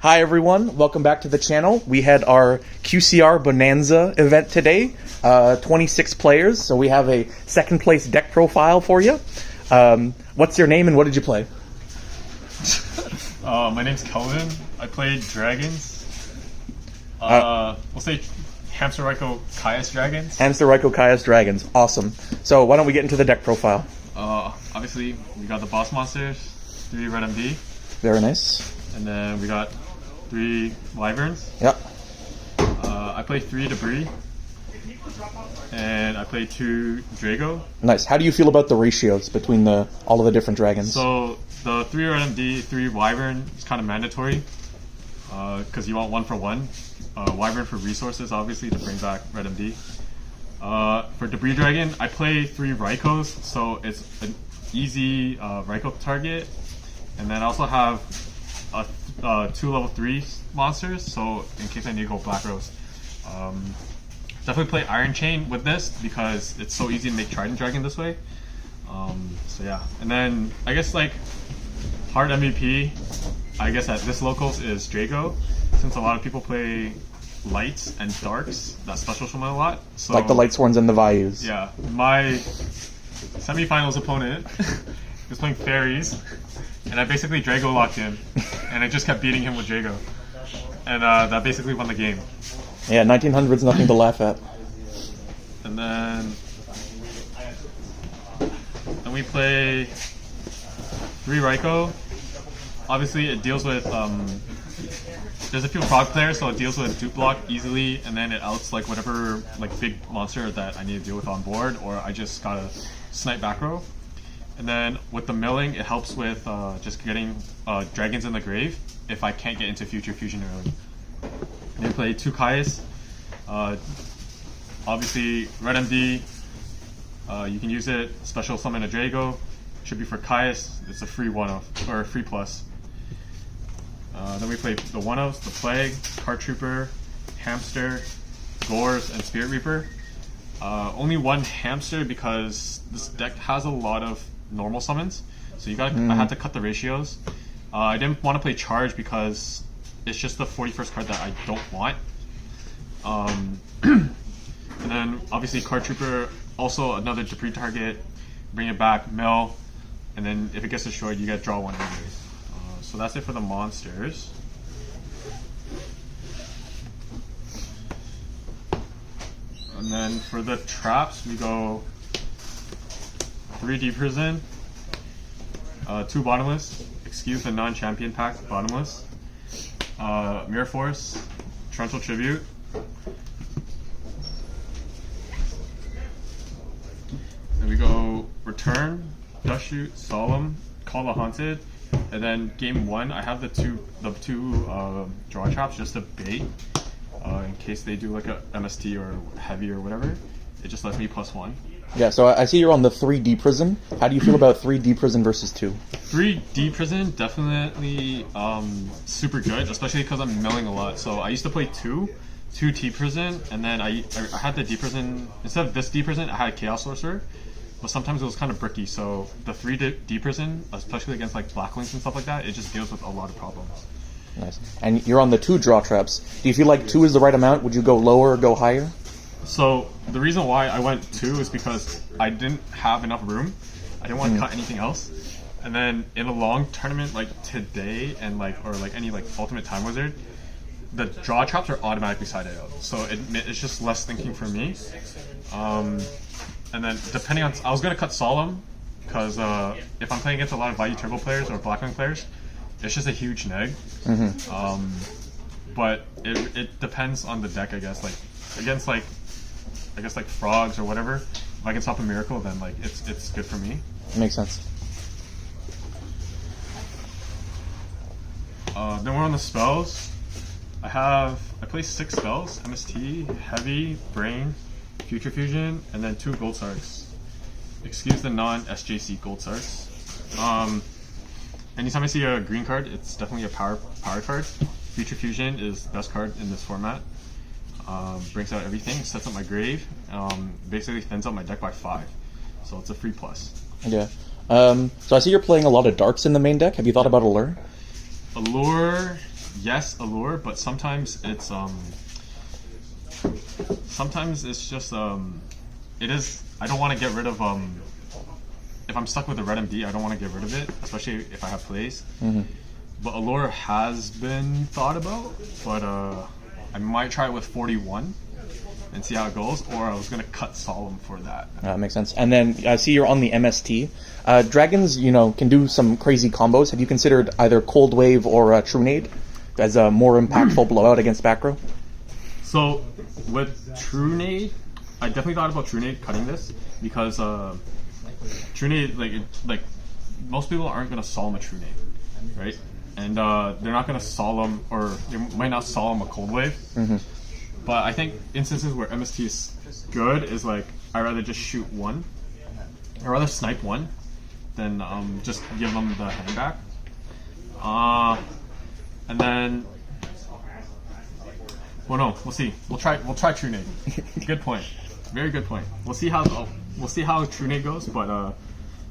Hi everyone, welcome back to the channel. We had our QCR Bonanza event today, 26 players, so we have a second place deck profile for you. What's your name and what did you play? My name's Kelvin. I played Dragons. We'll say Hamster Ryko Kaias Dragons. Hamster Ryko Kaias Dragons, awesome. So why don't we get into the deck profile? Obviously, we got the boss monsters, 3 Red MD. Very nice. And then we got 3 Wyverns. Yep. I played 3 Debris. And I played 2 Drago. Nice. How do you feel about the ratios between all of the different dragons? So the 3 Red MD, 3 Wyvern is kind of mandatory. Because you want 1 for 1. Wyvern for resources, obviously, to bring back Red MD. For Debris Dragon, I play 3 Rykos, so it's an easy Ryko target. And then I also have 2 level 3 monsters, so in case I need to go Black Rose. Definitely play Iron Chain with this because it's so easy to make Trident Dragon this way. So yeah, and then I guess like hard MVP, I guess at this locals is Drago, since a lot of people play lights and darks that special summon a lot. So, like the Lightsworns and the Vayus. Yeah, my semifinals opponent was playing fairies, and I basically Drago locked him, and I just kept beating him with Drago, and that basically won the game. Yeah, 1900's nothing to laugh at. And then we play 3 Ryko. Obviously, it deals with there's a few frog players, so it deals with dupe block easily, and then it outs like whatever like big monster that I need to deal with on board, or I just gotta snipe back row. And then with the milling, it helps with just getting dragons in the grave if I can't get into future fusion early. And then play 2 Kaias. Obviously, Red MD, you can use it, special summon a Drago. Should be for Kaias, it's a free 1-of, or a free plus. Then we play the 1-ofs, the Plague, Card Trooper, Hamster, Gores, and Spirit Reaper. Only 1 Hamster because this deck has a lot of normal summons, so you got. I had to cut the ratios. I didn't want to play Charge because it's just the 41st card that I don't want. And then obviously Card Trooper, also another Debris target. Bring it back, mill, and then if it gets destroyed, you get draw 1 anyways. So that's it for the monsters. And then for the traps, we go 3 Deep Prison, 2 Bottomless, excuse the non-champion pack Bottomless, Mirror Force, Torrential Tribute, then we go Return, Dust Shoot, Solemn, Call the Haunted, and then game 1 I have the two draw traps just to bait in case they do like a MST or heavy or whatever. It just lets me +1. Yeah, so I see you're on the 3D Prison. How do you feel about 3D Prison versus 2? 3D Prison, definitely super good, especially because I'm milling a lot. So I used to play 2 T Prison, and then I had the D Prison, instead of this D Prison, I had a Chaos Sorcerer. But sometimes it was kind of bricky, so the 3D Prison, especially against like Black Links and stuff like that, it just deals with a lot of problems. Nice. And you're on the 2 draw traps. Do you feel like 2 is the right amount? Would you go lower or go higher? So the reason why I went 2 is because I didn't have enough room. I didn't want to cut anything else. And then in a long tournament like today and or any like Ultimate Time Wizard, the draw traps are automatically sided out. So it's just less thinking for me. And then depending on, I was gonna cut Solemn because if I'm playing against a lot of Value Turbo players or Blackwing players, it's just a huge neg. But it depends on the deck, I guess. Like against I guess like frogs or whatever, if I can stop a miracle, then like it's good for me. Makes sense. Then we're on the spells. I play 6 spells: MST, Heavy, Brain, Future Fusion, and then 2 Gold Sarks. Excuse the non-SJC Gold Sarks. Anytime I see a green card, it's definitely a power card. Future Fusion is the best card in this format. Brings out everything, sets up my grave, basically thins out my deck by 5. So it's a free plus. Yeah. So I see you're playing a lot of darks in the main deck. Have you thought about Allure? Allure, yes, allure, but sometimes it's just it is. I don't want to get rid of if I'm stuck with the red MD, I don't want to get rid of it, especially if I have plays. But allure has been thought about, but I might try it with 41 and see how it goes, or I was gonna cut solemn for that. That makes sense. And then I see you're on the MST. Dragons, can do some crazy combos. Have you considered either Cold Wave or True Nade as a more impactful blowout against back row? So with True Nade, I definitely thought about True Nade cutting this because True Nade, like most people aren't gonna solemn a True Nade, right? And they're not gonna solemn, or they might not solemn a Cold Wave. But I think instances where MST is good is like I'd rather just shoot one, I'd rather snipe one than just give them the hang back. And then, well, no, we'll see. We'll try True Nade. Good point. Very good point. We'll see how True Nade goes. But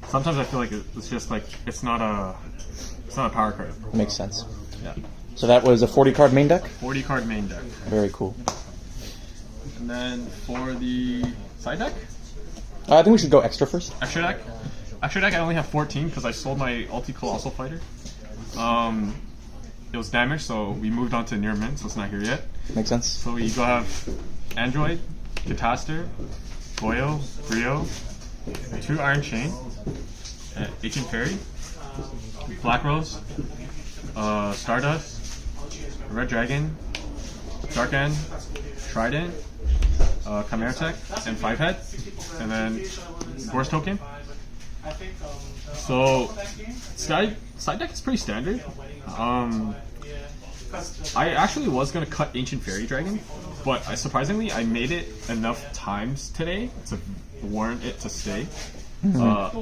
sometimes I feel like it's just like it's not a power card. Makes sense. Yeah. So that was a 40 card main deck? 40 card main deck. Very cool. And then for the side deck? I think we should go extra first. Extra deck? Extra deck I only have 14 because I sold my Ulti Colossal Fighter. It was damaged, so we moved on to near mint, so it's not here yet. Makes sense. So we go have Android, Cataster, Boyo, Brio, 2 Iron Chain, Ancient Fairy, Black Rose, Stardust, Red Dragon, Dark End, Trident, Chimera Tech, and 5-Head, and then Gorse Token. So side deck is pretty standard. I actually was gonna cut Ancient Fairy Dragon, but surprisingly I made it enough times today to warrant it to stay.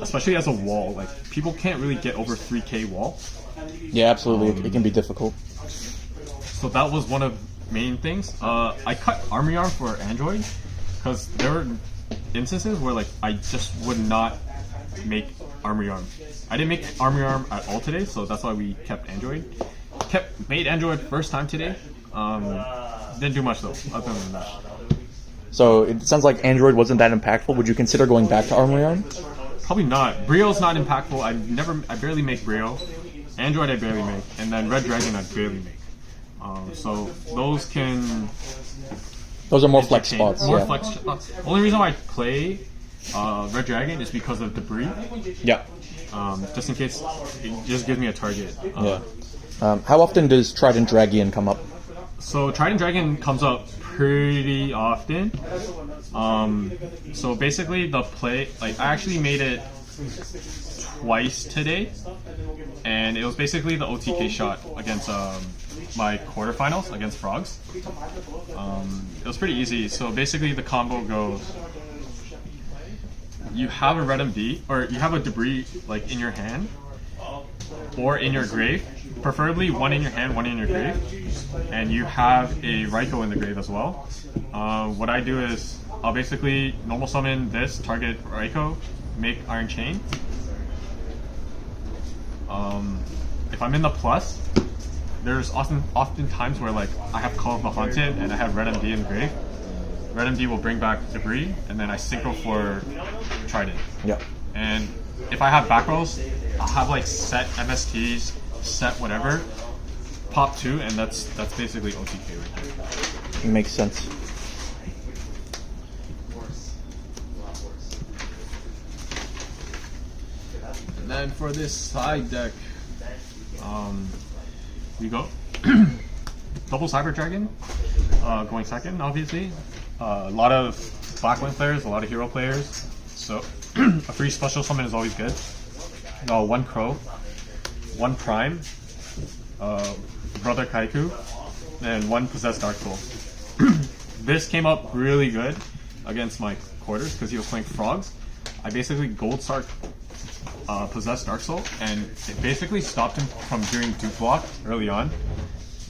Especially as a wall, like people can't really get over 3k wall. Yeah, absolutely. It can be difficult. So that was one of main things. I cut Armory Arm for Android because there were instances where like I just would not make Armory Arm. I didn't make Armory Arm at all today, so that's why we kept Android. Made Android first time today. Didn't do much though, other than that. So it sounds like Android wasn't that impactful. Would you consider going back to Armory Arm? Probably not. Brio's not impactful. I barely make Brio. Android I barely make, and then Red Dragon I barely make. So those are more flex spots. More flex spots. Only reason why I play Red Dragon is because of debris. Yeah. Just in case it just gives me a target. How often does Trident Dragon come up? So Trident Dragon comes up pretty often. So basically the play, like I actually made it twice today, and it was basically the OTK shot against my quarterfinals against Frogs. It was pretty easy. So basically the combo goes: you have a red MD, or you have a debris like in your hand or in your grave, preferably one in your hand, one in your grave, and you have a Raikou in the grave as well. What I do is I'll basically normal summon this, target Raikou, make Iron Chain. If I'm in the plus, there's often times where like I have Call of the Haunted and I have Red MD in the grave. Red MD will bring back debris, and then I synchro for Trident. Yeah. And if I have back rolls, I'll have like set MSTs, set whatever, pop 2, and that's basically OTK right there. It makes sense. And then for this side deck, we go double Cyber Dragon, going second, obviously. A lot of Blacklink players, a lot of hero players, so a free special summon is always good. 1 Crow, 1 Prime, Brother Kaiku, and 1 Possessed Dark Soul. This came up really good against my quarters because he was playing Frogs. I basically Gold Star Possessed Dark Soul, and it basically stopped him from doing Duke Block early on,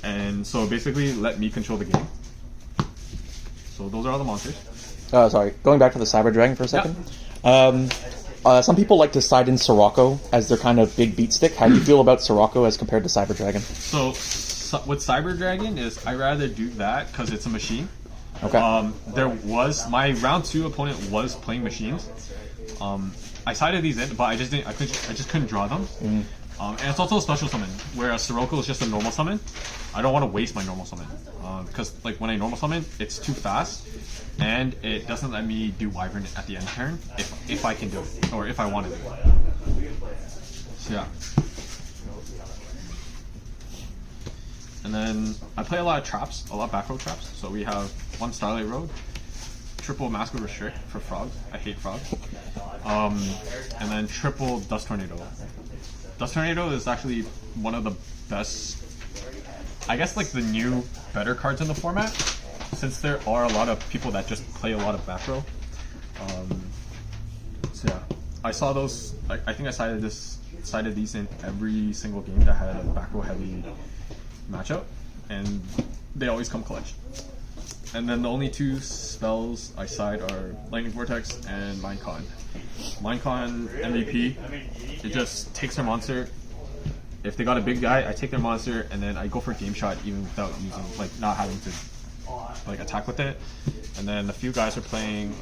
and so basically let me control the game. So those are all the monsters. Sorry, going back to the Cyber Dragon for a second. Yeah. Some people like to side in Sirocco as their kind of big beat stick. How do you feel about Sirocco as compared to Cyber Dragon? So with Cyber Dragon is I rather do that because it's a machine. Okay. There was my round 2 opponent was playing machines. I sided these in, but I just couldn't draw them. And it's also a special summon, whereas Sirocco is just a normal summon. I don't want to waste my normal summon because like when I normal summon, it's too fast, and it doesn't let me do Wyvern at the end turn if I can do it or if I want to do it. So yeah. And then I play a lot of traps, a lot of back row traps. So we have 1 Starlight Road, triple Mask Restrict for Frog. I hate Frog. And then triple Dust Tornado. Dust Tornado is actually one of the best, I guess, like the new better cards in the format, since there are a lot of people that just play a lot of back row. So yeah, I saw those. I think I cited these in every single game that had a back row heavy matchup, and they always come clutch. And then the only 2 spells I side are Lightning Vortex and Minecon. Minecon MVP, it just takes their monster. If they got a big guy, I take their monster and then I go for game shot even without using, like, not having to like attack with it. And then a few guys are playing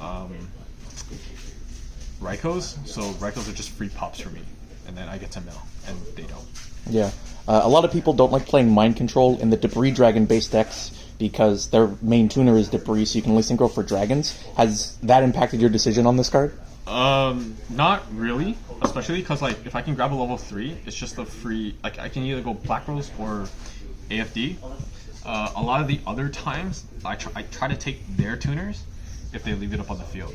Raikos, so Raikos are just free pops for me, and then I get to mill, and they don't. Yeah. A lot of people don't like playing Mind Control in the Debris Dragon based decks because their main tuner is Debris, so you can only synchro for dragons. Has that impacted your decision on this card? Not really, especially because like if I can grab a level 3, it's just a free, like I can either go Black Rose or AFD. A lot of the other times I try to take their tuners if they leave it up on the field.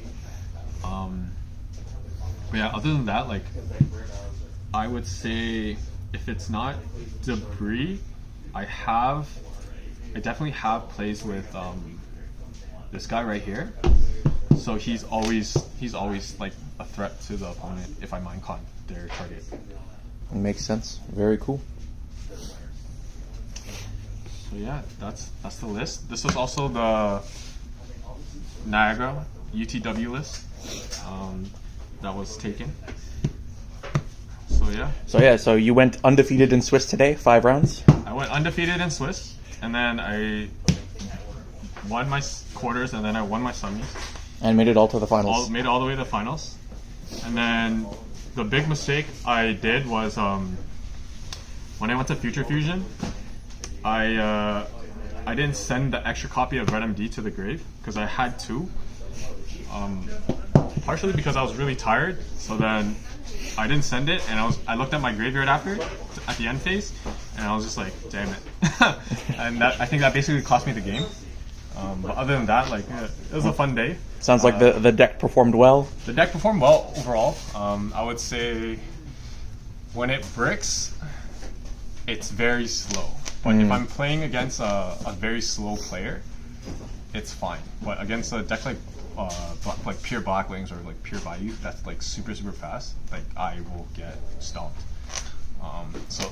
But yeah, other than that, like I would say if it's not Debris, I definitely have plays with this guy right here. So he's always like a threat to the opponent if I mind con their target. It makes sense. Very cool. So yeah, that's the list. This was also the Niagara UTW list that was taken. So yeah. So you went undefeated in Swiss today, 5 rounds? I went undefeated in Swiss, and then I won my quarters, and then I won my semis. And made it all to the finals. Made it all the way to the finals. And then the big mistake I did was when I went to Future Fusion, I didn't send the extra copy of Red MD to the grave because I had 2. Partially because I was really tired, so then I didn't send it, and I looked at my graveyard after at the end phase, and I was just like, damn it. And I think that basically cost me the game. But other than that, like it was a fun day. Sounds like the deck performed well. The deck performed well overall. I would say when it bricks, it's very slow. But if I'm playing against a very slow player, it's fine. But against a deck like pure Blackwings or like pure Bayou, that's like super fast, like I will get stomped.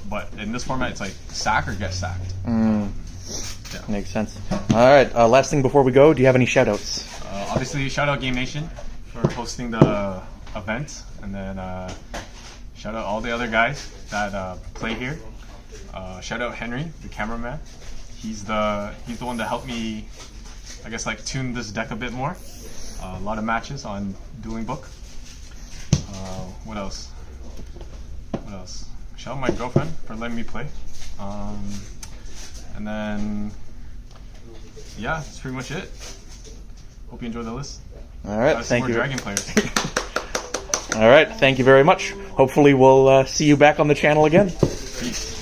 But in this format, it's like sack or get sacked. Yeah. Makes sense. All right. Last thing before we go, do you have any shout-outs? Obviously, shout out GameNation for hosting the event, and then shout out all the other guys that play here. Shout out Henry, the cameraman. He's the one that helped me, I guess, like tune this deck a bit more. A lot of matches on Dueling Book. What else? Shout out my girlfriend for letting me play. And then, yeah, that's pretty much it. Hope you enjoy the list. All right, thank you. Dragon players. All right, thank you very much. Hopefully we'll see you back on the channel again. Peace.